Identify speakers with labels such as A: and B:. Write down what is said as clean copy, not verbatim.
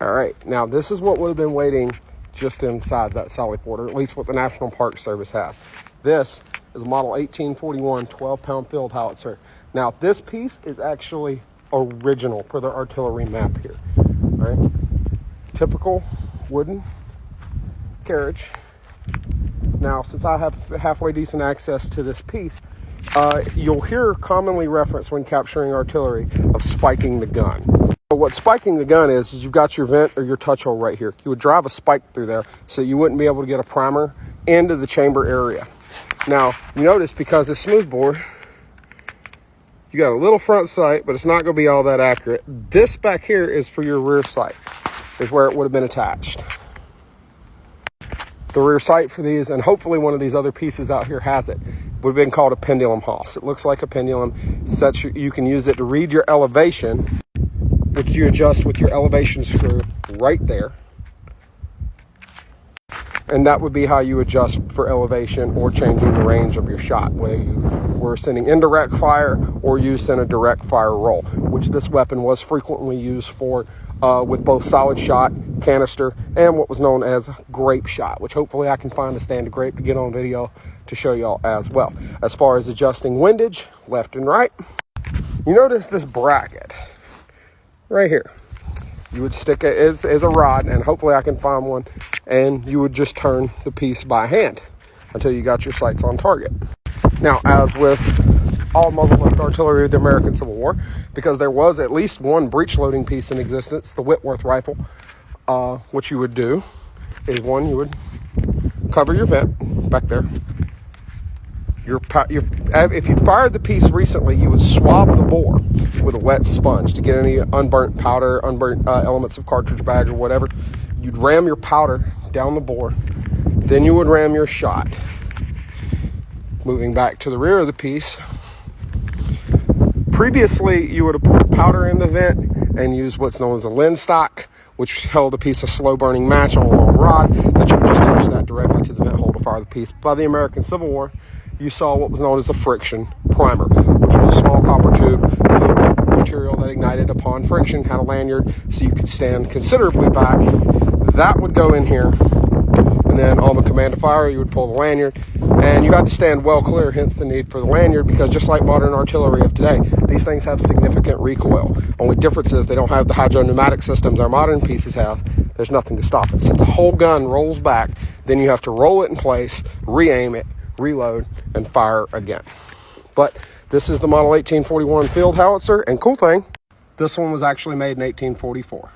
A: All right, now this is what would have been waiting just inside that sally port, or at least what the National Park Service has. This is a model 1841 12-pound field howitzer. Now this piece is actually original per the artillery map here. All right, typical wooden carriage. Now, since I have halfway decent access to this piece, you'll hear commonly referenced when capturing artillery of spiking the gun. What spiking the gun is you've got your vent or your touch hole right here. You would drive a spike through there so you wouldn't be able to get a primer into the chamber area. Now, you notice because it's smoothbore, you got a little front sight, but it's not going to be all that accurate. This back here is for your rear sight, is where it would have been attached. The rear sight for these, and hopefully one of these other pieces out here has it, would have been called a pendulum hoss. It looks like a pendulum. You can use it to read your elevation, which you adjust with your elevation screw right there. And that would be how you adjust for elevation or changing the range of your shot, whether you were sending indirect fire or you sent a direct fire roll, which this weapon was frequently used for with both solid shot, canister, and what was known as grape shot, which hopefully I can find a stand of grape to get on video to show y'all as well. As far as adjusting windage, left and right, you notice this bracket right here. You would stick it as a rod, and hopefully I can find one, and you would just turn the piece by hand until you got your sights on target. Now, as with all muzzle-loaded artillery of the American Civil War, because there was at least one breech-loading piece in existence, the Whitworth rifle, what you would do is, one, you would cover your vent back there. If you fired the piece recently, you would swab the bore with a wet sponge to get any unburnt powder, unburnt elements of cartridge bag or whatever. You'd ram your powder down the bore, then you would ram your shot. Moving back to the rear of the piece, previously you would have put powder in the vent and used what's known as a linstock, which held a piece of slow-burning match on a long rod that you would just touch that directly to the vent hole to fire the piece. By the American Civil War, you saw what was known as the friction primer, which was a small copper tube filled with material that ignited upon friction, had a lanyard so you could stand considerably back. That would go in here, and then on the command to fire, you would pull the lanyard, and you had to stand well clear, hence the need for the lanyard, because just like modern artillery of today, these things have significant recoil. Only difference is they don't have the hydropneumatic systems our modern pieces have. There's nothing to stop it. So the whole gun rolls back, then you have to roll it in place, re-aim it, reload, and fire again. But this is the model 1841 field howitzer, and cool thing, this one was actually made in 1844.